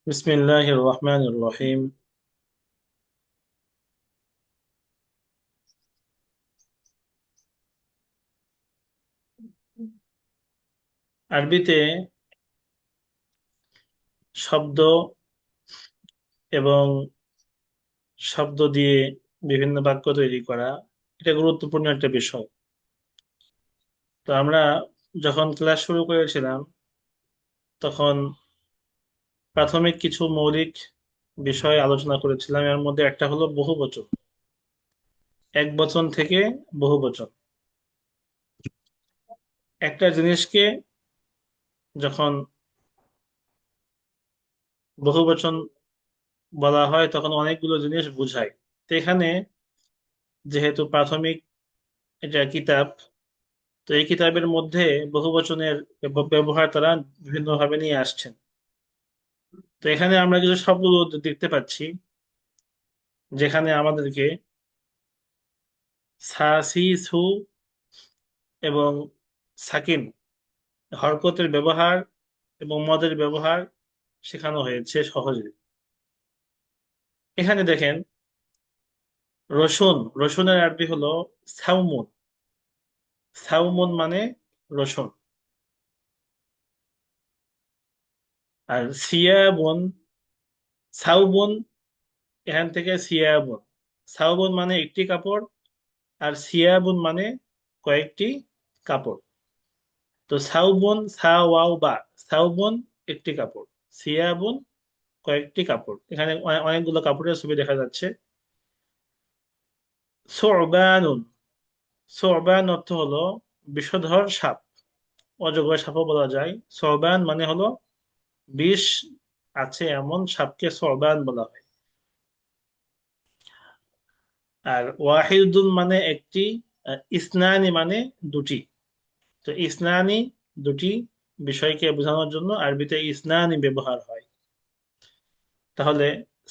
بسم الله الرحمن الرحيم। আরবিতে শব্দ এবং শব্দ দিয়ে বিভিন্ন বাক্য তৈরি করা এটা গুরুত্বপূর্ণ একটা বিষয়। তো আমরা যখন ক্লাস শুরু করেছিলাম তখন প্রাথমিক কিছু মৌলিক বিষয় আলোচনা করেছিলাম। এর মধ্যে একটা হলো বহুবচন, এক বচন থেকে বহুবচন। একটা জিনিসকে যখন বহুবচন বলা হয় তখন অনেকগুলো জিনিস বোঝায়। তো এখানে যেহেতু প্রাথমিক এটা কিতাব, তো এই কিতাবের মধ্যে বহুবচনের ব্যবহার তারা বিভিন্নভাবে নিয়ে আসছেন। তো এখানে আমরা কিছু শব্দ দেখতে পাচ্ছি যেখানে আমাদেরকে সা সি সু এবং সাকিন হরকতের ব্যবহার এবং মদের ব্যবহার শেখানো হয়েছে সহজে। এখানে দেখেন, রসুন, রসুনের আরবি হলো সাউমুন। সাউমুন মানে রসুন। আর সিয়াবুন, সাউবুন, এখান থেকে সিয়াবুন। সাউবুন মানে একটি কাপড়, আর সিয়াবুন মানে কয়েকটি কাপড়। তো সাউবুন, সাওয়াও বা, সাউবুন একটি কাপড়, সিয়াবুন কয়েকটি কাপড়। এখানে অনেকগুলো কাপড়ের ছবি দেখা যাচ্ছে। সোরবানুন, সোরবান অর্থ হলো বিষধর সাপ, অজগর সাপও বলা যায়। সোরবান মানে হলো বিষ আছে এমন সাপকে সোরবান বলা হয়। আর ওয়াহিদুন মানে একটি, আর ইসনানি মানে দুটি। তো ইসনানি দুটি বিষয়কে বোঝানোর জন্য আরবিতে ইসনানি ব্যবহার হয়। তাহলে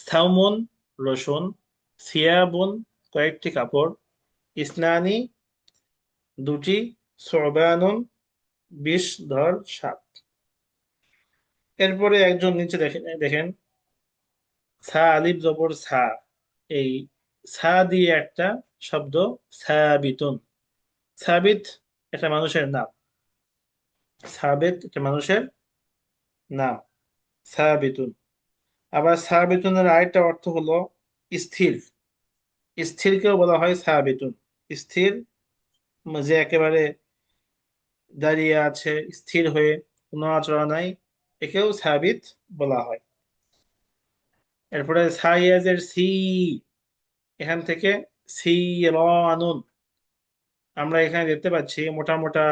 সাউমুন রসুন, সিয়াবুন কয়েকটি কাপড়, ইসনানি দুটি, সোবানুন বিষধর সাপ। এরপরে একজন নিচে দেখেন দেখেন সা আলিফ জবর সা, এই সা দিয়ে একটা শব্দ সাবিতুন। সাবিত একটা মানুষের নাম, সাবিত একটা মানুষের নাম, সাবিতুন। আবার সাবিতুনের আরেকটা অর্থ হলো স্থির। স্থিরকেও বলা হয় সাবিতুন। স্থির যে একেবারে দাঁড়িয়ে আছে স্থির হয়ে, কোনো আচরণ নাই, একেও সাবিত বলা হয়। এরপরে সাইয়াজের সি, এখান থেকে সি রানুন, আমরা এখানে দেখতে পাচ্ছি মোটা মোটা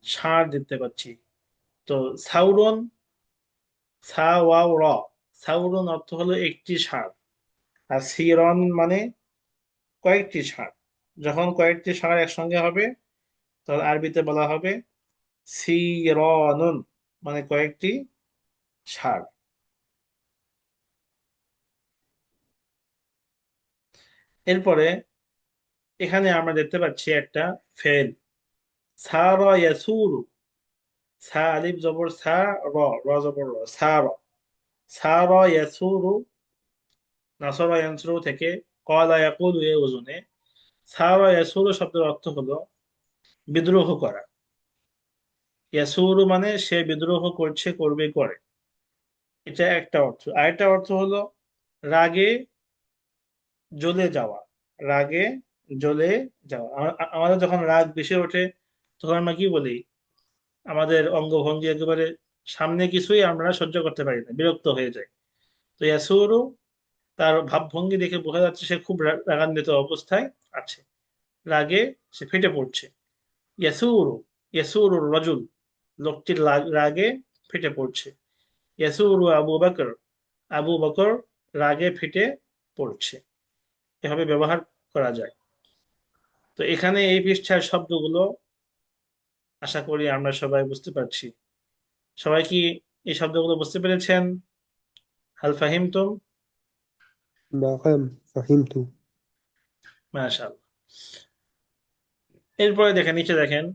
ষাঁড় দেখতে পাচ্ছি। তো সাউরন, সা ওয়াও র, সাউরন অর্থ হলো একটি ষাঁড়। আর সিরন মানে কয়েকটি ষাঁড়। যখন কয়েকটি ষাঁড় একসঙ্গে হবে তখন আরবিতে বলা হবে সিরনুন, মানে কয়েকটি ষাঁড়। এরপরে এখানে আমরা দেখতে পাচ্ছি একটা ফেল, সারা ইয়াসুরু। সা আলিফ জবর সা, র, র জবর র, সারা, সারা ইয়াসুরু, নাসরা ইয়ানসুরু থেকে ক্বালা ইয়াকুলু এ ওজনে। সারা ইয়াসুরু শব্দের অর্থ হলো বিদ্রোহ করা। ইয়াসুরু মানে সে বিদ্রোহ করছে, করবে, করে, এটা একটা অর্থ। আরেকটা অর্থ হলো রাগে জ্বলে যাওয়া। রাগে জ্বলে যাওয়া। আমাদের যখন রাগ বেশি ওঠে তখন আমরা কি বলি? আমাদের অঙ্গভঙ্গি একেবারে, সামনে কিছুই আমরা সহ্য করতে পারি না, বিরক্ত হয়ে যায়। তো ইয়াসুরু, তার ভাবভঙ্গি দেখে বোঝা যাচ্ছে সে খুব রাগান্বিত অবস্থায় আছে, রাগে সে ফেটে পড়ছে। ইয়াসুরু, ইয়াসুরু রজুল, লোকটির রাগে ফেটে পড়ছে। ইয়াসুরু আবু বকর, আবু বকর রাগে ফেটে পড়ছে। এভাবে ব্যবহার করা যায়। তো এখানে এই পৃষ্ঠার শব্দগুলো আশা করি আমরা সবাই বুঝতে পারছি। সবাই কি এই শব্দগুলো বুঝতে পেরেছেন? হাল ফাহিমতুম? نعم فهمت. মাশাআল্লাহ। এরপরে দেখেন, নিচে দেখেন,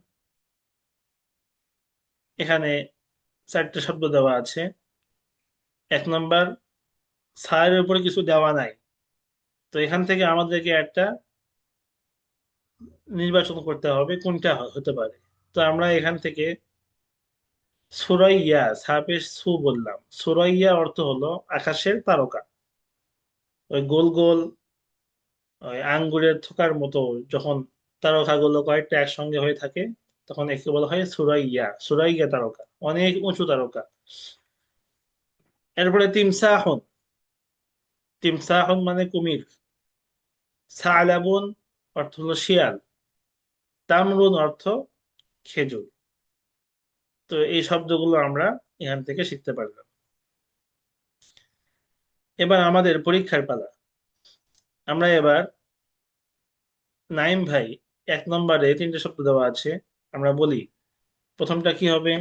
এখানে চারটে শব্দ দেওয়া আছে। এক নম্বর, ছায়ের উপরে কিছু দেওয়া নাই। তো এখান থেকে আমাদেরকে একটা নির্বাচন করতে হবে কোনটা হতে পারে। তো আমরা এখান থেকে সুরাইয়া, সাপের সু বললাম। সুরাইয়া অর্থ হলো আকাশের তারকা। ওই গোল গোল, ওই আঙ্গুরের থোকার মতো যখন তারকাগুলো কয়েকটা একসঙ্গে হয়ে থাকে, তখন একে বলা হয় সুরাইয়া। সুরাইয়া তারকা, অনেক উঁচু তারকা। এরপরে তিমসাহুন। তিমসাহুন মানে কুমির। সালাবুন অর্থ হলো শিয়াল। তামরুন অর্থ খেজুর। তো এই শব্দগুলো আমরা এখান থেকে শিখতে পারলাম। এবার আমাদের পরীক্ষার পালা। আমরা এবার নাইম ভাই, এক নম্বরে তিনটে শব্দ দেওয়া আছে, আমরা বলি। প্রথমটা কি হবে?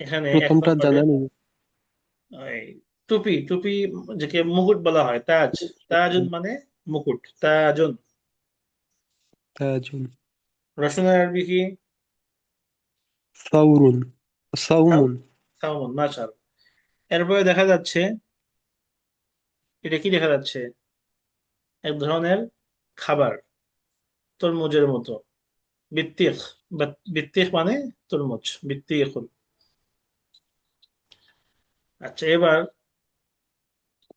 এখানে এক প্রথমটা নম্বরে জানা নেই। ওই টুপি। টুপি যাকে মুকুট বলা হয়, তাজ। তাজুন মানে মুকুট, তাজুন। তাজুন। রসুনের আরবি কি? সাউরুন। সাউমুন। সাউমুন, মাশাল। এরপরে দেখা যাচ্ছে, এটা কি দেখা যাচ্ছে? এক ধরনের খাবার, তরমুজের মতো। বিত্তিক। বিত্তিক মানে তরমুজ, বিত্তিক। আচ্ছা, এবার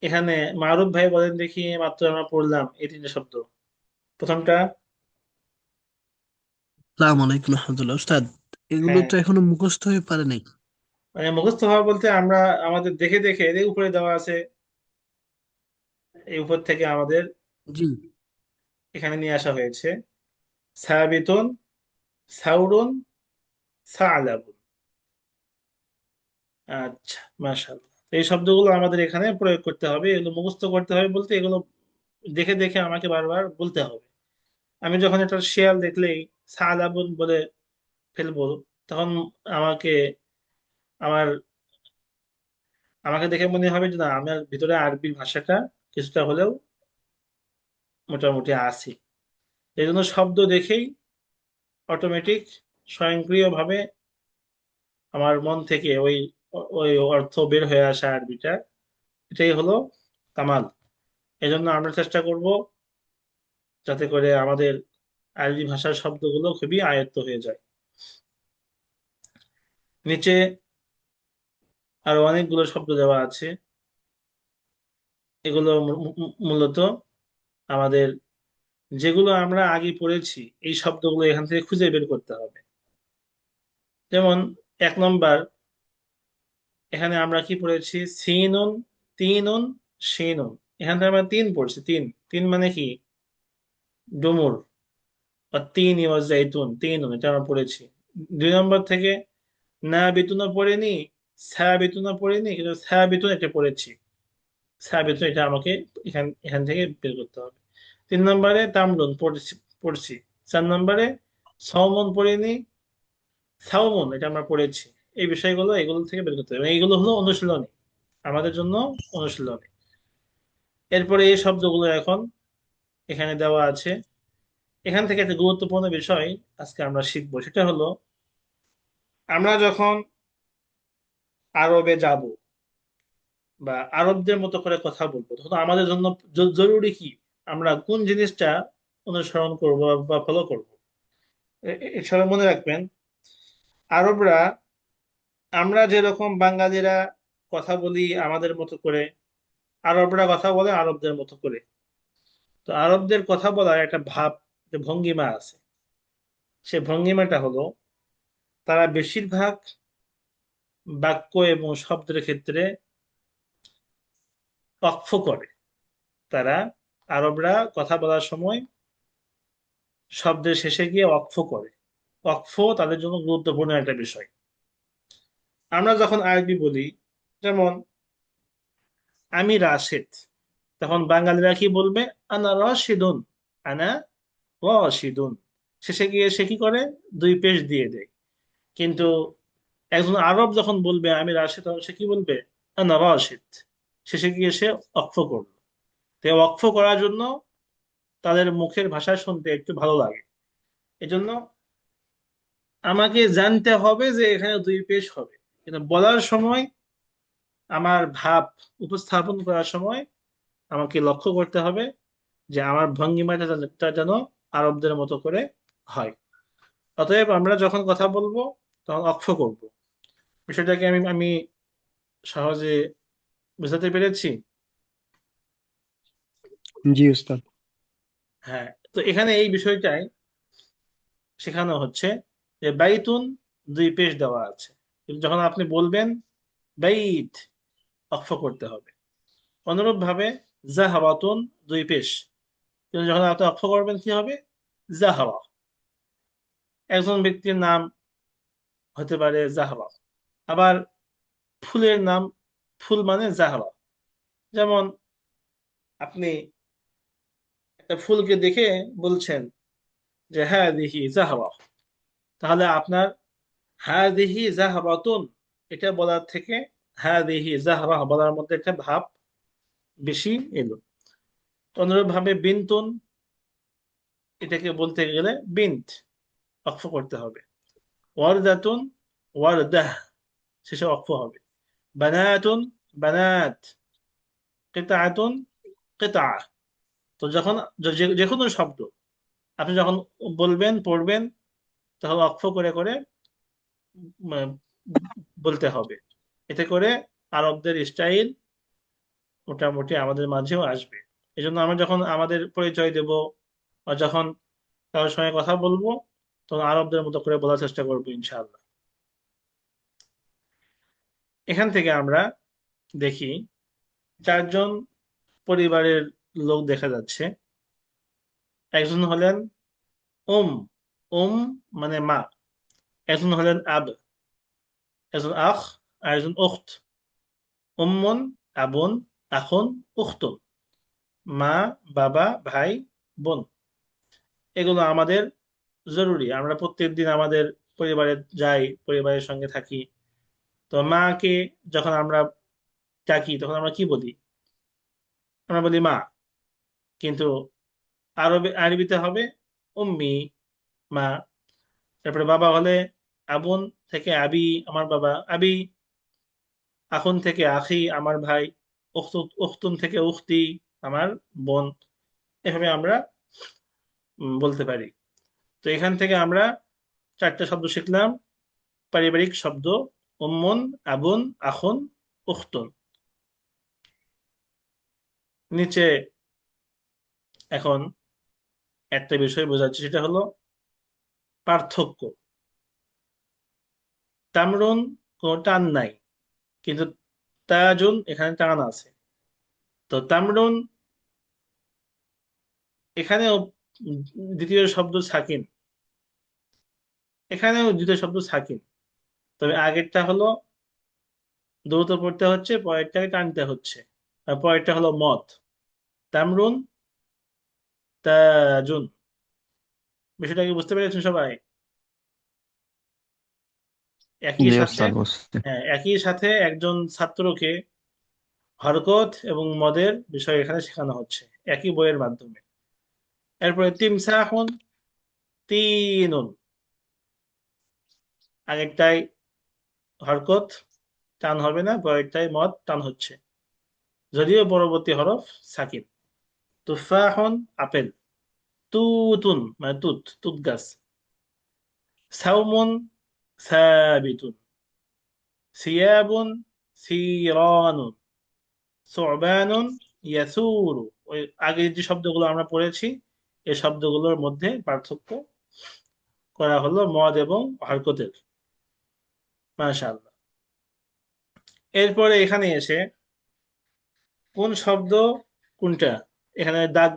এখানে মারুফ ভাই বলেন দেখি, মাত্র আমরা পড়লাম এই তিনটে শব্দ। প্রথমটা? সালাম আলাইকুম রহমতুল্লাহ উস্তাদ, এগুলো হ্যাঁ, তো এখনো মুখস্থ হয়ে পারে নাই। মানে মুখস্থ হওয়া বলতে আমরা আমাদের দেখে দেখে, এর উপরে দেওয়া আছে, এই উপর থেকে আমাদের জি। এখানে নিয়ে আসা হয়েছে। সাবিতুন, সাউরুন, সালাবুন। আচ্ছা, মাশাআল্লাহ। এই শব্দগুলো আমাদের এখানে প্রয়োগ করতে হবে, এগুলো মুখস্থ করতে হবে বলতে এগুলো দেখে দেখে আমাকে বারবার বলতে হবে। আমি যখন একটা শিয়াল দেখলেই সালাবুন বলে ফেলবো, তখন আমাকে আমার আমাকে দেখে মনে হবে যে না, আমার ভিতরে আরবি ভাষাটা কিছুটা হলেও মোটামুটি আছে। এই জন্য শব্দ দেখেই অটোমেটিক, স্বয়ংক্রিয়ভাবে আমার মন থেকে ওই ওই অর্থ বের হয়ে আসা আরবিটা, এটাই হলো কামাল। এই জন্য আমরা চেষ্টা করব যাতে করে আমাদের আরবি ভাষার শব্দগুলো খুবই আয়ত্ত হয়ে যায়। নিচে আরো অনেকগুলো শব্দ দেওয়া আছে। এগুলো মূলত আমাদের, যেগুলো আমরা আগে পড়েছি, এই শব্দগুলো এখান থেকে খুঁজে বের করতে হবে। যেমন এক নম্বর, এখানে আমরা কি পড়েছি? সিনুন, তিনুন, শিনুন। এখান থেকে আমরা তিন পড়ছি। তিন, তিন মানে কি? ডুমুর। বা তিন ইওয়াজ জাইতুন, তিনুন, এটা আমরা পড়েছি। দুই নম্বর থেকে না বেতুনা পড়েনি, সা বেতুনা পড়েনি, কিন্তু সা বেতুন এটা পড়েছি। সা বেতুন এটা আমাকে এখান এখান থেকে বের করতে হবে। তিন নম্বরে তামরুন পড়ছি পড়ছি। চার নম্বরে সওমন পড়িনি, সাওমন এটা আমরা পড়েছি। এই বিষয়গুলো এগুলো থেকে বের করতে হবে। এইগুলো হলো অনুশীলনী, আমাদের জন্য অনুশীলনী। এরপরে এই শব্দগুলো এখন এখানে দেওয়া আছে। এখান থেকে একটা গুরুত্বপূর্ণ বিষয় আজকে আমরা শিখবো, সেটা হলো আমরা যখন আরবে যাব বা আরবদের মতো করে কথা বলবো, তখন আমাদের জন্য জরুরি কি, আমরা কোন জিনিসটা অনুসরণ করব বা ফলো করব। এসব মনে রাখবেন। আরবরা, আমরা যেরকম বাঙালিরা কথা বলি আমাদের মতো করে, আরবরা কথা বলে আরবদের মতো করে। তো আরবদের কথা বলার একটা ভাব, একটা ভঙ্গিমা আছে। সে ভঙ্গিমাটা হলো, তারা বেশিরভাগ বাক্য এবং শব্দের ক্ষেত্রে ওয়াকফ করে। তারা, আরবরা কথা বলার সময় শব্দের শেষে গিয়ে ওয়াকফ করে। ওয়াকফ তাদের জন্য গুরুত্বপূর্ণ একটা বিষয়। আমরা যখন আরবি বলি, যেমন আমি রাশেদ, তখন বাঙালিরা কি বলবে? আনা রশিদুন, আনা রশিদুন। শেষে গিয়ে সে কি করে? দুই পেশ দিয়ে দেয়। কিন্তু একজন আরব যখন বলবে আমি রাশেদ, তখন সে কি বলবে? আনা রাশিদ। শেষে গিয়ে সে ওয়াকফ করবে। তো ওয়াকফ করার জন্য তাদের মুখের ভাষা শুনতে একটু ভালো লাগে। এজন্য আমাকে জানতে হবে যে এখানে দুই পেশ হবে, কিন্তু বলার সময় আমার ভাব উপস্থাপন করার সময় আমাকে লক্ষ্য করতে হবে যে আমার ভঙ্গিমাটা যেন আরবদের মতো করে হয়। অতএব আমরা যখন কথা বলবো তখন অক্ষ করব। বিষয়টাকে আমি আমি সহজে বুঝাতে পেরেছি। জি উস্তাদ। হ্যাঁ, তো এখানে এই বিষয়টাই শেখানো হচ্ছে যে বাইতুন দুই পেশ দেওয়া আছে, কিন্তু যখন আপনি বলবেন বাইত, অক্ষ করতে হবে। অনুরূপ ভাবে জাহারাতুন দুই পেশ, কিন্তু যখন আপনি অক্ষ করবেন কি হবে? জাহারা। একজন ব্যক্তির নাম হতে পারে জাহরা, আবার ফুলের নাম, ফুল মানে জাহরা। যেমন আপনি একটা ফুলকে দেখে বলছেন যে হ্যাঁ দেখি জাহরা, তাহলে আপনার হ্যাঁ দেখি জাহরাতুন এটা বলার থেকে হ্যাঁ দেখি জাহরা বলার মধ্যে একটা ভাব বেশি এলো। অনুরূপ ভাবে বিনতুন, এটাকে বলতে গেলে বিন্ত, অক্ষ করতে হবে। ওয়ারদাতুন, ওয়ারদাহ, শেষে অক্ষ হবে। বানাতুন, বানাত, কিতাআতুন, কিতা। তো যখন যে কোনো শব্দ আপনি যখন বলবেন পড়বেন তখন অক্ষ করে করে উম, বলতে হবে। এতে করে আরবদের স্টাইল মোটামুটি আমাদের মাঝেও আসবে। এই জন্য আমরা যখন আমাদের পরিচয় দেব বা যখন কারোর সঙ্গে কথা বলবো তখন আরবদের মতো করে বলার চেষ্টা করবো ইনশাআল্লাহ। এখান থেকে আমরা দেখি চারজন পরিবারের লোক দেখা যাচ্ছে। একজন হলেন উম, উম মানে মা। একজন হলেন আব, একজন আখ, আর একজন উখত। উম্মুন, আবুন, আখুন, উখতুন। মা, বাবা, ভাই, বোন। এগুলো আমাদের জরুরি। আমরা প্রত্যেকদিন আমাদের পরিবারে যাই, পরিবারের সঙ্গে থাকি। তো মাকে যখন আমরা ডাকি তখন আমরা কি বলি? আমরা বলি মা, কিন্তু আরবিতে হবে উম্মি, মা। তারপরে বাবা হলে আবুন থেকে আবি, আমার বাবা আবি। আখুন থেকে আখি, আমার ভাই। উখতুন থেকে উখতি, আমার বোন। এভাবে আমরা বলতে পারি। তো এখান থেকে আমরা চারটা শব্দ শিখলাম, পারিবারিক শব্দ: উম্মুন, আবুন, আখুন, উখতুন। নিচে এখন একটা বিষয় বোঝাচ্ছি, সেটা হলো পার্থক্য। তামরুন কোনো টান নাই, কিন্তু তাজুন এখানে টান আছে। তো তামরুন এখানেও দ্বিতীয় শব্দ সাকিন, এখানেও দ্বিতীয় শব্দ সাকিন। তবে আগেরটা হলো দ্রুত পড়তে হচ্ছে, পরেরটাকে টানতে হচ্ছে। আর পরেরটা হলো মদ। তামরুন, তাজুন। বিষয়টা কি বুঝতে পেরেছেন সবাই? একই জি সাথে, উস্তাদ বুঝছি। হ্যাঁ, একই সাথে একজন ছাত্রকে হরকত এবং মদের বিষয় এখানে শেখানো হচ্ছে একই বইয়ের মাধ্যমে। এরপরে তিমসাহুন, তিনুন। আগেরটাই হরকত, টান হবে না, পরেরটাই মদ, টান হচ্ছে, যদিও পরবর্তী হরফ সাকিন। তুফাহুন, আপেল। তুতুন মানে তুত, তুত গাছ। সাউমুন, সাবিতুন। সিয়াবুন, সিরানুন। সুবানুন, ইয়াসুরু। ওই আগে যে শব্দগুলো আমরা পড়েছি এই শব্দগুলোর মধ্যে পার্থক্য করা হলো মদ এবং হরকতের। মাশাআল্লাহ। এরপরে এখানে এসে কোন শব্দ কোনটা, এখানে দাগ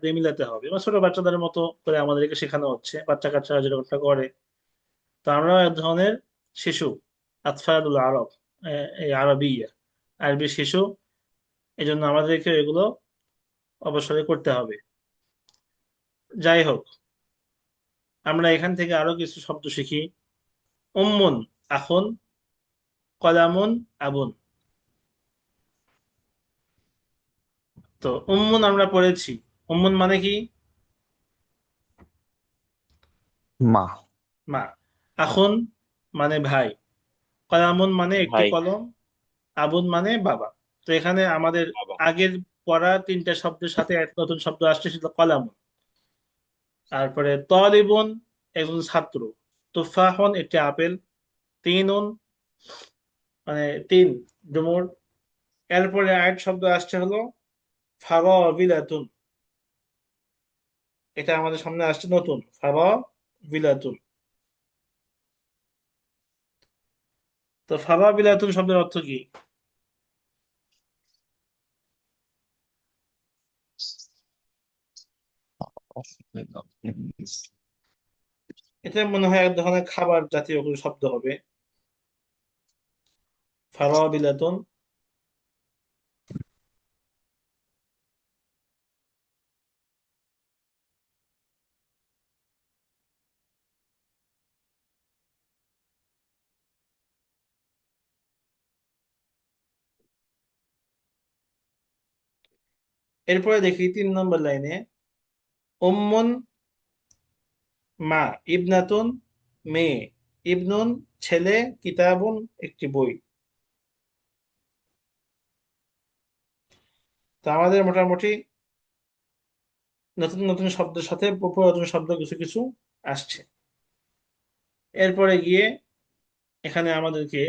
দিয়ে মিলাতে হবে, বা ছোট বাচ্চাদের মতো করে আমাদেরকে শেখানো হচ্ছে, বাচ্চা কাচ্চারা যেরকমটা করে। তো আমরা এক ধরনের শিশু, আতফালুল আরব, এই আরবিয়া, আরবি শিশু। এই জন্য আমাদেরকে এগুলো অবশ্যই করতে হবে। যাই হোক, আমরা এখান থেকে আরো কিছু শব্দ শিখি। উম্মুন, আখুন, কলামুন, আবুন। তো উম্মুন আমরা পড়েছি। উম্মুন মানে কি? মা। মা। আখুন মানে ভাই, কলামুন মানে একটি ভাই। কলম, আবুন মানে বাবা। তো এখানে আমাদের বাবা। আগের পড়া তিনটা শব্দের সাথে এক নতুন শব্দ আসছে, সেটা কলামুন। তারপরে তলিবুন একজন ছাত্র, তুফাহন একটি আপেল, তিনুন মানে তিন, ডুমুর। এরপরে আরেক শব্দ আসছে হলো ফারাবিলাতুন, এটা আমাদের সামনে আসছে নতুন, ফারাবিলাতুন। তো ফারাবিলাতুন শব্দের অর্থ কি? এটা মনে হয় এক ধরনের খাবার জাতীয় কোনো শব্দ হবে, ফারাবিলাতুন। এরপরে দেখি 3 নম্বর লাইনে, উম্মুন মা, ইবনাতুন মেয়ে, ইবনুন ছেলে, কিতাবুন একটি বই। তো আমাদের মোটামুটি নতুন নতুন শব্দের সাথে পুরাতন শব্দ কিছু কিছু আসছে। এরপরে গিয়ে এখানে আমাদেরকে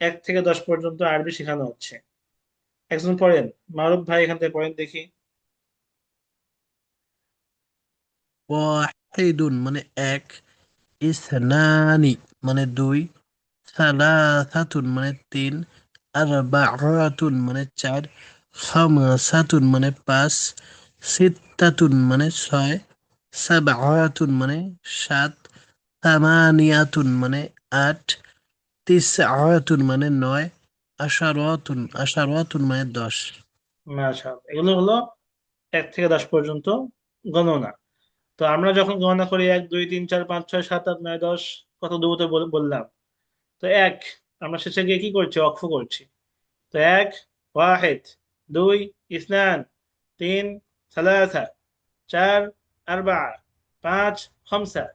1 থেকে 10 পর্যন্ত আরবি শেখানো হচ্ছে। একজন পড়েন, মারুফ ভাই এখান থেকে পড়েন দেখি। ওয়াহিদুন মানে এক, ইসনানি মানে দুই, সালাসাতুন মানে তিন, আরবাআতুন মানে চার, খামসাতুন মানে পাঁচ, সিত্তাতুন মানে ছয়, সাবআতুন মানে সাত, তামানিয়াতুন মানে আট, তিসআতুন মানে নয়, আশারাতুন মানে 10। মাশাআল্লাহ, এগুলো হলো 1 থেকে 10 পর্যন্ত গণনা। তো আমরা যখন গণনা করি 1 2 3 4 5 6 7 8 9 10, কত দ্রুত বললাম। তো এক, আমরা শেষে গিয়ে কি করছি, অক্ষ করছি। তো এক, ওয়াহেদ, দুই, ইসনান, তিন, সালাসা, চার, আরবা, পাঁচ, খামসা,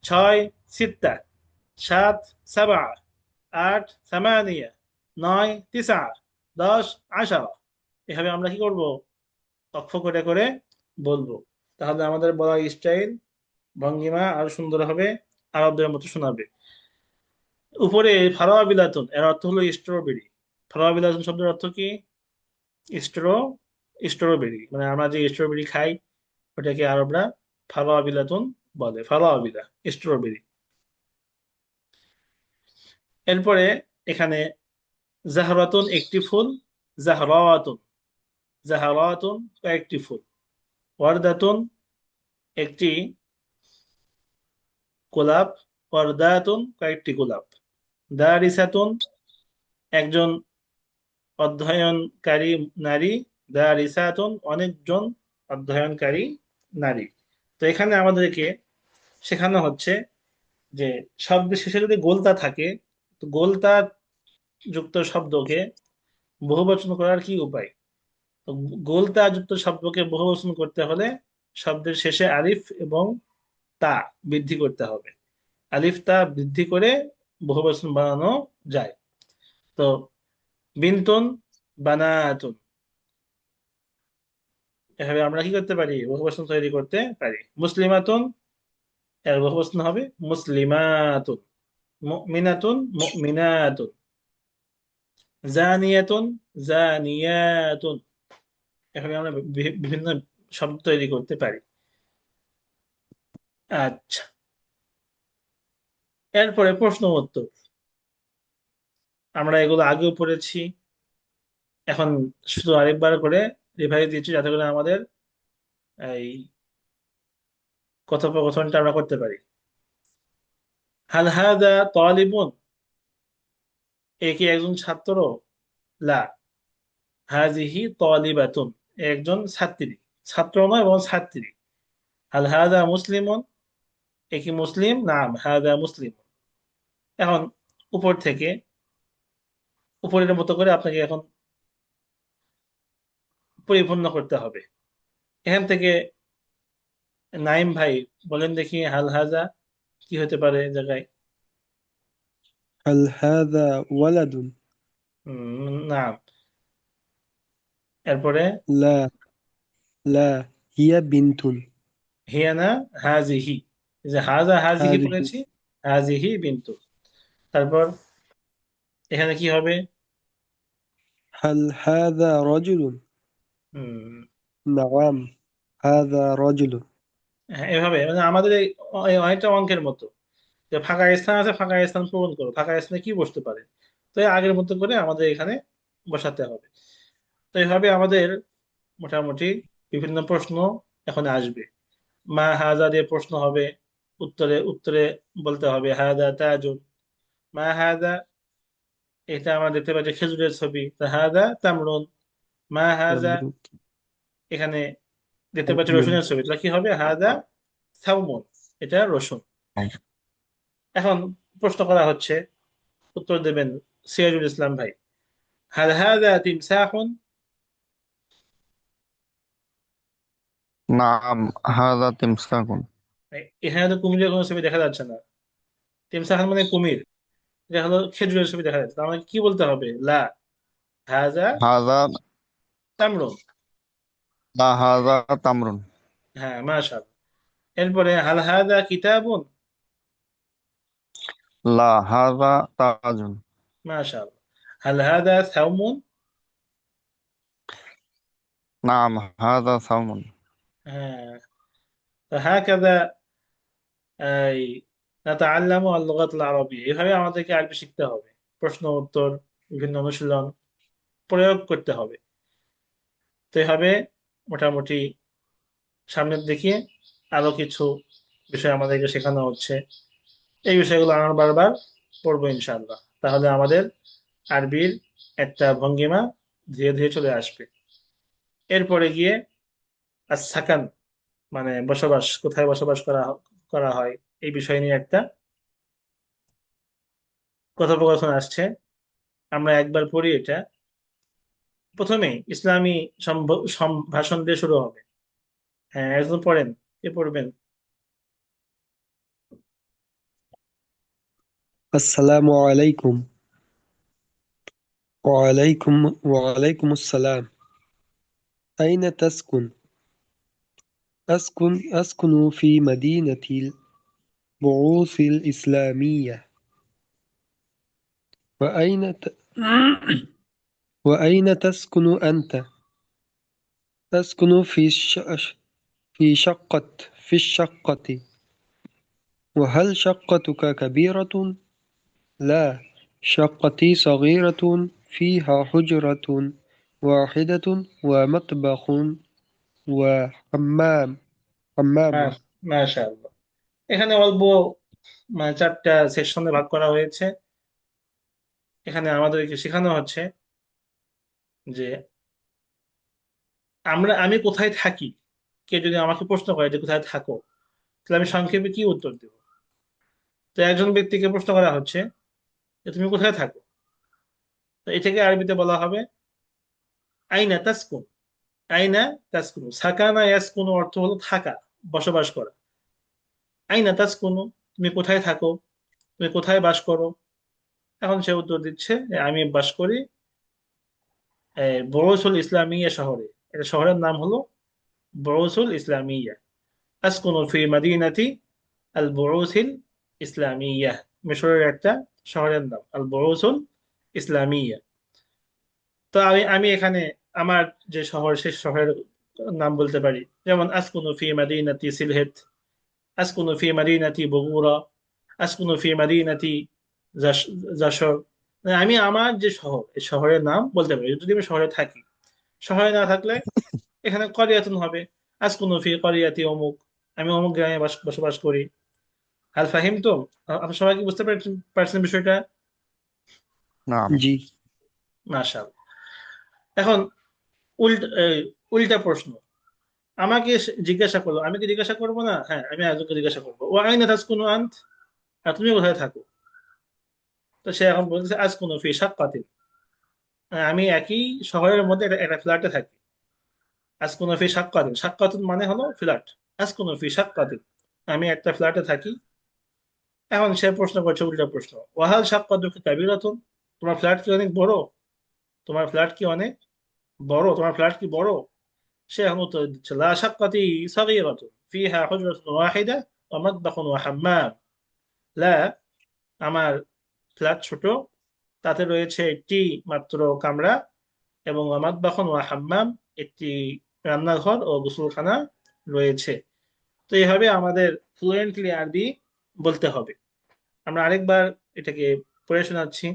ছয়, সিত্তা, সাত, সাবা, আট, সামানিয়া, নয়, তিসা, 10, আশারা। এভাবে আমরা কি করব, অক্ষ করে করে বলবো। তাহলে আমাদের বলার স্টাইল, ভঙ্গিমা আরো সুন্দর হবে, আরবদের মতো শোনাবে। উপরে ফারোয়া বিলাতুন এর অর্থ হলো স্ট্রবেরি। ফারোয়া বিলাতুন শব্দের অর্থ কি? স্ট্র স্ট্রবেরি, মানে আমরা যে স্ট্রবেরি খাই ওটাকে আরবরা ফারোয়া বিলাতুন বলে, ফারোয়া বিলা স্ট্রবেরি। এরপরে এখানে জাহরাতুন একটি ফুল, জাহরাতুন, জাহরাতুন কয়েকটি ফুল, ওয়ারদাতুন একটি গোলাপ, ওয়ারদাতুন কয়েকটি গোলাপ, দারিসাতুন একজন অধ্যয়নকারী নারী, দারিসাতুন অনেকজন অধ্যয়নকারী নারী। তো এখানে আমাদেরকে শেখানো হচ্ছে যে শব্দের শেষে যদি গোলতা থাকে, তো গোলতা যুক্ত শব্দকে বহুবচন করার কি উপায়? তো গোলতা যুক্ত শব্দকে বহুবচন করতে হলে শব্দের শেষে আলিফ এবং তা বৃদ্ধি করতে হবে। আলিফ তা বৃদ্ধি করে বহুবচন বানানো যায়। তো বিনতুন, বানাতুন, এভাবে আমরা কি করতে পারি, বহুবচন তৈরি করতে পারি। মুসলিমাতুন এর বহুবচন হবে মুসলিমাতুন, মুমিনাতুন, মুমিনাতুন, জানিয়াতুন, জানিয়াতুন। এভাবে আমরা বিভিন্ন শব্দ তৈরি করতে পারি। আচ্ছা, এরপরে প্রশ্ন উত্তর। আমরা এগুলো আগেও পড়েছি, এখন শুধু আরেকবার করে রিভাইজ দিচ্ছি যাতে করে আমাদের এই কথোপকথনটা আমরা করতে পারি। হাল হাদা তালিবুন, এ কি একজন ছাত্র? লা, হাজিহি তালিবাতুন, এ একজন ছাত্রী, ছাত্র নয় এবং ছাত্রী। হাল হাদা মুসলিমুন, এ কি মুসলিম? নাম, হাদা মুসলিম। এখন উপর থেকে, উপরের মতো করে আপনাকে এখন পরিপূর্ণ করতে হবে। এখান থেকে নাইম ভাই বলেন দেখি, হাল হাজা। কি হতে পারে এই জায়গায়? هل هذا ولد؟ না। এরপরে لا، لا، هي بنت. হিয়া না, হাজিহি। এই যে হাজা হাজিহি هذه. পড়েছি, হাজিহি বিন্তু। তারপর এখানে কি হবে? هل هذا رجل؟ হুম, نعم، هذا رجل. হ্যাঁ, এভাবে মানে আমাদের এই অনেকটা অঙ্কের মতো, যে ফাঁকা স্থান আছে, ফাঁকা স্থান পূরণ করো, ফাঁকা স্থানে কি বসতে পারে, তো এই আগের মতো করে আমাদের এখানে বসাতে হবে। তো এইভাবে আমাদের মোটামুটি বিভিন্ন প্রশ্ন এখন আসবে। মা হাজা দিয়ে প্রশ্ন হবে, উত্তরে উত্তরে বলতে হবে হাজা তাজুন। মা হাজা, এটা আমরা দেখতে পাচ্ছি খেজুরের ছবি, তো হাজা তামরুন। মা হাজা, تمر. এখানে দেখতে পাচ্ছি تمر. রসুনের ছবি, তাহলে কি হবে? হাজা সাউমুন, এটা রসুন। এখন প্রশ্ন করা হচ্ছে, উত্তর দেবেন সিরাজুল ইসলাম ভাই। হাল হাজা তিমসাহুন? نعم هذا تمساح. এখানে তো কুমিরের কোনো ছবি দেখা যাচ্ছে না। তিমসাহুন মানে কুমির, এটা হলো খেজুরের ছবি দেখা যাচ্ছে, তার মানে কি বলতে হবে? লা হাজা هذا তামরুন। لا هذا تمر. হ্যাঁ, মাশাআল্লাহ। এরপরে হাল হাজা কিতাবুন? لا هذا تاج. মাশাআল্লাহ। হাল হাজা সাওমুন? نعم هذا صوم. হ্যাঁ। فهكذا এই নাতাআল্লামু আল-লুগাতুল আরাবিয়্যা, এভাবে আমাদেরকে আরবি শিখতে হবে। প্রশ্ন উত্তর, বিভিন্ন অনুশীলন, প্রয়োগ করতে হবে। তো এভাবে মোটামুটি সামনের দিকে আরো কিছু বিষয় আমাদেরকে শেখানো হচ্ছে। এই বিষয়গুলো আমরা বারবার পড়বো ইনশাআল্লাহ, তাহলে আমাদের আরবির একটা ভঙ্গিমা ধীরে ধীরে চলে আসবে। এরপরে গিয়ে সাকান, মানে বসবাস, কোথায় বসবাস করা করা হয়, এই বিষয় নিয়ে একটা কথোপকথন আসছে। আমরা একবার পড়ি এটা। প্রথমে ইসলামী ভাষণ দিয়ে শুরু হবে। হ্যাঁ, একজন পড়েন, কে পড়বেন? السلام عليكم. وعليكم السلام. أين تسكن؟ أسكن في مدينة البعوث الإسلامية. وأين وأين تسكن أنت؟ أسكن في الشقة. وهل شقتك كبيرة؟ لا، شقتي صغيرة، فيها حجرة واحدة ومطبخ وحمام. মাশাআল্লাহ। এখানে অল্প মানে চারটা সেকশনে ভাগ করা হয়েছে। এখানে আমাদেরকে শেখানো হচ্ছে যে আমি কোথায় থাকি। কে যদি আমাকে প্রশ্ন করে যে কোথায় থাকো, তাহলে আমি সংক্ষেপে কি উত্তর দেব? তো একজন ব্যক্তিকে প্রশ্ন করা হচ্ছে যে তুমি কোথায় থাকো, তো এটাকে আরবিতে বলা হবে আইনা তাসকুন। আইনা তাসকুন, সাকানা ইয়াসকুন অর্থ হলো থাকা, বসবাস করা। আইনা তাসকুন, তুমি কোথায় থাকো, তুমি কোথায় বাস করো? এখন সে উত্তর দিচ্ছে যে আমি বাস করি বরৌসুল ইসলামিয়া শহরে। এটা শহরের নাম হলো বরৌসুল ইসলামিয়া। আসকুনু ফি মাদিনাতি আল বরৌসিল ইসলামিয়া, মিশরের একটা শহরের নাম আল বরৌসুল ইসলামিয়া। তো আমি আমি এখানে আমার যে শহর, সে শহরের নাম বলতে পারি, যেমন আসকুনু ফি মাদিনাতি সিলহেট, আসকুনু ফি মাদিনাতি বগুড়া, আসকুনু ফি মাদিনাতি যশোর। মানে আমি আমার যে শহর, এই শহরের নাম বলতে পারি যদি আমি শহরে থাকি। শহরে না থাকলে এখানে করিয়াতুন হবে, আসকুনু ফি করিয়াতি অমুক, আমি অমুক গ্রামে বসবাস করি। হাল ফাহিম তো? আপনার সবাই কি বুঝতে পারছেন বিষয়টা? نعم. জি। মাশাআল্লাহ। এখন উল্টা প্রশ্ন আমাকে জিজ্ঞাসা করলো, আমি কি জিজ্ঞাসা করবো না? হ্যাঁ, আমি একজনকে জিজ্ঞাসা করবো, ও আইনা তাসকুনু আন্ত, আর তুমি কোথায় থাকো? তো সে এখন বলতেছে আসকুনু ফি শাক্কাতিন, আমি একই শহরের মধ্যে একটা ফ্ল্যাটে থাকি। আসকুনু ফি শাক্কাতিন, শাক্কাতুন মানে হলো ফ্ল্যাট। আসকুনু ফি শাক্কাতিন, আমি একটা ফ্ল্যাটে থাকি। এখন সে প্রশ্ন করছে উল্টা প্রশ্ন, ওয়াহাল শাক্কাতুকা কাবীরাতুন, তোমার ফ্ল্যাট কি অনেক বড়? তোমার ফ্ল্যাট কি অনেক বড়? তোমার ফ্ল্যাট কি বড়? সে এখন উত্তর দিচ্ছে, লা শাক্কাতি সাগীরাতুন ফিহা হুজরাতুন ওয়াহিদা ওয়া মাতবাখুন ওয়া হাম্মাম। লা, আমার ফ্ল্যাট ছোট, তাতে রয়েছে একটি মাত্র কামরা, এবং ওয়া মাতবাখুন ওয়া হাম্মাম, একটি রান্নাঘর ও গোসলখানা রয়েছে। তো এইভাবে আমাদের ফ্লুয়েন্টলি আরবি বলতে হবে। আমরা আরেকবার এটাকে পড়ে শোনাচ্ছি।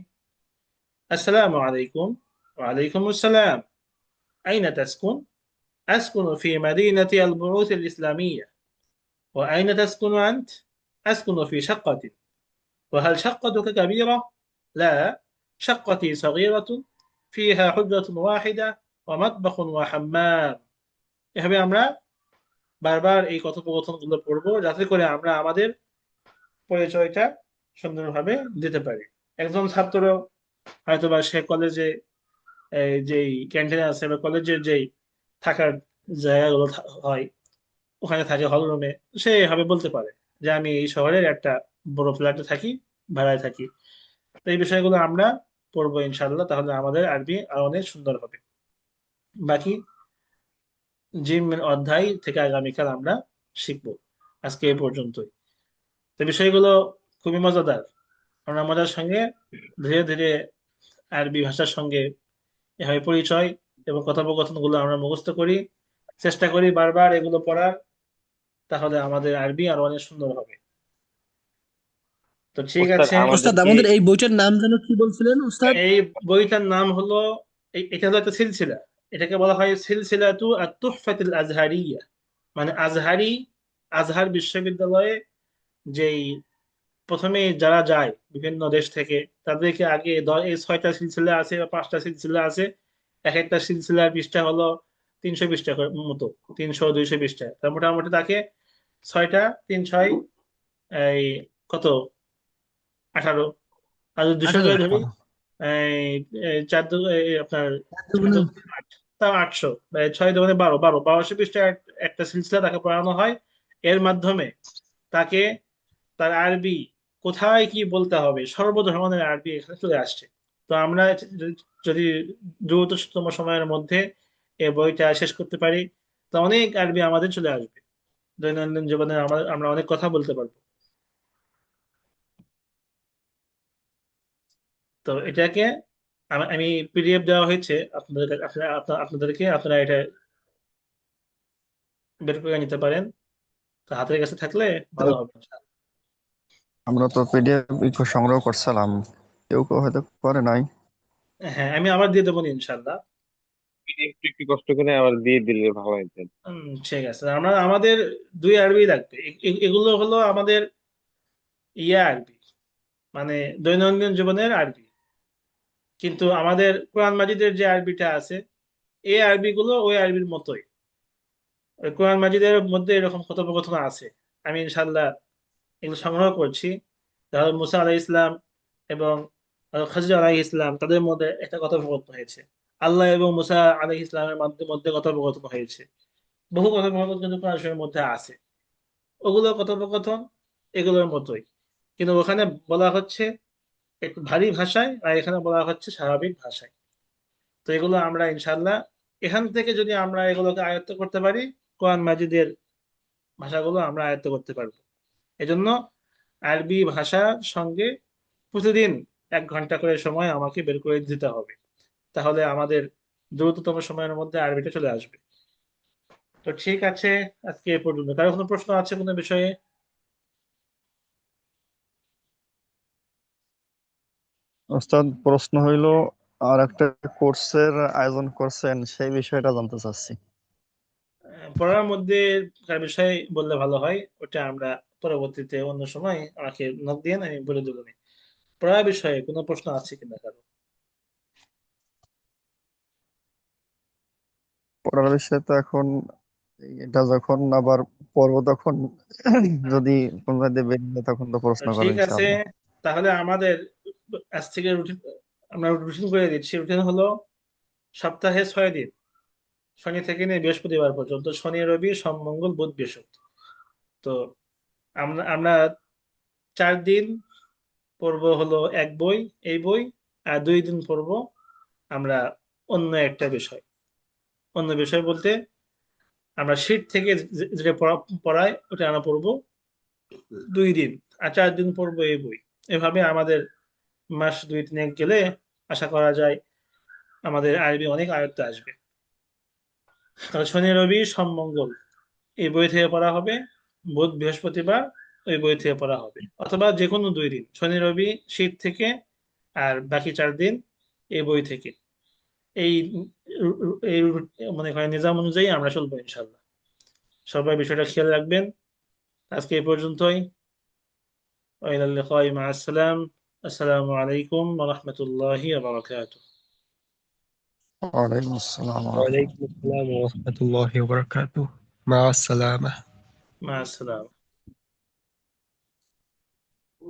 আসসালামু আলাইকুম। ওয়ালাইকুম আসসালাম। আইনা তাসকুন? أسكن في مدينة البعوث الإسلامية. وأين تسكن أنت؟ أسكن في شقة. وهل شقتك كبيرة؟ لا، شقتي صغيرة فيها حجرة واحدة ومطبخ وحمام. এভাবে আমরা বারবার এই কথোপকথনগুলো পড়বো, যাতে করে আমরা আমাদের পরিচয়টা সুন্দরভাবে দিতে পারি। একজন ছাত্র হয়তোবা সে কলেজে যেই ক্যান্টিনে আছে বা কলেজের যেই থাকার জায়গাগুলো হয়, ওখানে থাকে হল রুমে, সে এভাবে বলতে পারে যে আমি এই শহরের একটা বড় ফ্ল্যাটে থাকি, ভাড়ায় থাকি। তো এই বিষয়গুলো আমরা পড়বো ইনশাল্লাহ, তাহলে আমাদের আরবি আরো অনেক সুন্দর হবে। বাকি জিম অধ্যায় থেকে আগামীকাল আমরা শিখবো। আজকে এই পর্যন্তই। তো বিষয়গুলো খুবই মজাদার। আমরা মজার সঙ্গে ধীরে ধীরে আরবি ভাষার সঙ্গে এভাবে পরিচয় এবং কথোপকথন গুলো আমরা মুখস্থ করি, চেষ্টা করি বারবার এগুলো পড়ার, তাহলে আমাদের আরবি আরো অনেক সুন্দর হবে। তো ঠিক উস্তাদ আছে। ওস্তাদ, আমাদেরকে আমাদের এই বইটার নাম যেন কি বলছিলেন ওস্তাদ? এই বইটার নাম হলো, এটা হলো একটা সিলসিলা। এটাকে বলা হয় সিলসিলাতু আত-তুহফাতুল আজহারিয়া, মানে আজহারি, আজহার বিশ্ববিদ্যালয়ে যেই প্রথমে যারা যায় বিভিন্ন দেশ থেকে, তাদেরকে আগে এই 6টা সিলসিলা আছে বা 5টা সিলসিলা আছে। এক একটা সিলসিলার পৃষ্ঠা হলো 300 পৃষ্ঠা মতো, 300-200 পৃষ্ঠা। তার মোটামুটি তাকে 6টা, 3 6, এই কত, 18, আর যদি 200 করে 18। ধরি, এই এই আপনার 4 × 8, তাও 800, 6 × 2 = 12, 1200 পৃষ্ঠা একটা সিলসিলা তাকে পড়ানো হয়। এর মাধ্যমে তাকে তার আরবি কোথায় কি বলতে হবে, সর্ব ধরনের আরবি এখানে চলে আসছে। তো আমরা যদি দ্রুততম সময়ের মধ্যে এই বইটা শেষ করতে পারি, তো অনেক আরবি আমাদের চলে আসবে। দৈনন্দিন জীবনে আমরা অনেক কথা বলতে পারবো। তো এটাকে আমি পিডিএফ দেওয়া হয়েছে আপনাদের আপনাদেরকে, আপনারা এটা বের করে নিতে পারেন। তো হাতের কাছে থাকলে ভালো হবে। আমরা তো পিডিএফ সংগ্রহ করছিলাম, কেউ কেউ হয়তো করে নাই। হ্যাঁ, আমি আবার দিয়ে দেবো ইনশাল্লাহ। একটু একটু কষ্ট করে আবার দিয়ে দিলে ভালো হতো। ঠিক আছে। আমাদের 2 আরবি লাগবে। এগুলো হলো আমাদের আরবি, মানে দৈনন্দিন জীবনের আরবি। কিন্তু আমাদের কোরআন মাজিদের যে আরবিটা আছে, এই আরবিগুলো ওই আরবির মতোই। ওই কোরআন মাজিদের মধ্যে এরকম কথোপকথন আছে। আমি ইনশাল্লাহ এগুলো সংগ্রহ করছি। তাহলে মুসা আলাহ ইসলাম এবং খাজির আলাহ ইসলাম, তাদের মধ্যে একটা কথোপকথন হয়েছে। আল্লাহ এবং মুসা আলাহ ইসলামের মধ্যে কথোপকথন হয়েছে। বহু কথোপকথন কিন্তু কোরআন শরীফের মধ্যে আছে। ওগুলো কথোপকথন এগুলোর মতোই, কিন্তু ওখানে বলা হচ্ছে একটু ভারী ভাষায়, আর এখানে বলা হচ্ছে স্বাভাবিক ভাষায়। তো এগুলো আমরা ইনশাল্লাহ এখান থেকে যদি আমরা এগুলোকে আয়ত্ত করতে পারি, কোরআন মাজিদের ভাষাগুলো আমরা আয়ত্ত করতে পারবো। এজন্য আরবি ভাষার সঙ্গে প্রতিদিন 1 ঘন্টা করে সময় আমাকে বের করে দিতে হবে, তাহলে আমাদের দ্রুততম সময়ের মধ্যে আরবিটা চলে আসবে। তো ঠিক আছে, আজকে এ পর্যন্ত। কারো কোনো প্রশ্ন আছে কোনো বিষয়ে? ওস্তাদ, প্রশ্ন হইলো, আর একটা কোর্সের আয়োজন করছেন, সেই বিষয়টা জানতে চাচ্ছি। পড়ার মধ্যে কার বিষয়ে বললে ভালো হয়, ওটা আমরা পরবর্তীতে অন্য সময় আমাকে নক দিয়ে আমি বলে দেবো। পড়ার বিষয়ে কোনো প্রশ্ন আছে কিনা কারো? পড়ার বিষয় তো এখন এটা যখন আবার পড়বো তখন যদি কোন মধ্যে বেরিয়ে যায়, তখন তো প্রশ্ন করো ঠিক আছে, ইনশাআল্লাহ। তাহলে আমাদের আজ থেকে রুটিন, আমরা রুটিন করে দিচ্ছি। রুটিন হলো সপ্তাহে 6 দিন, শনি থেকে নিয়ে বৃহস্পতিবার পর্যন্ত, শনি রবি সোম মঙ্গল বুধ বৃহস্পতি। তো আমরা আমরা 4 দিন পড়বো হলো এক বই, এই বই, আর 2 দিন পড়বো আমরা অন্য একটা বিষয়। অন্য বিষয় বলতে আমরা শীট থেকে যেটা পড়ায় ওটা আমরা পড়বো 2 দিন, আর 4 দিন পড়বো এই বই। এভাবে আমাদের মাস 2-3 গেলে আশা করা যায় আমাদের আরবি অনেক আয়ত্তে আসবে। তাহলে শনি রবি সোম মঙ্গল এই বই থেকে পড়া হবে, বুধ বৃহস্পতিবার ওই বই থেকে পড়া হবে, অথবা যে কোনো 2 দিন শনি রবি শীত থেকে, আর বাকি 4 দিন এই বই থেকে। এই এই মনে করেন নিজাম অনুযায়ী আমরা চলবো ইনশাল্লাহ। সবাই বিষয়টা খেয়াল রাখবেন। আজকে এই পর্যন্তই। وإلى اللقاء مع السلام. السلام عليكم ورحمة الله وبركاته. ওয়ালাইকুম আসসালাম ওয়া রাহমাতুল্লাহ। وعليكم السلام ورحمة الله وبركاته. مع السلامة. مع السلامة.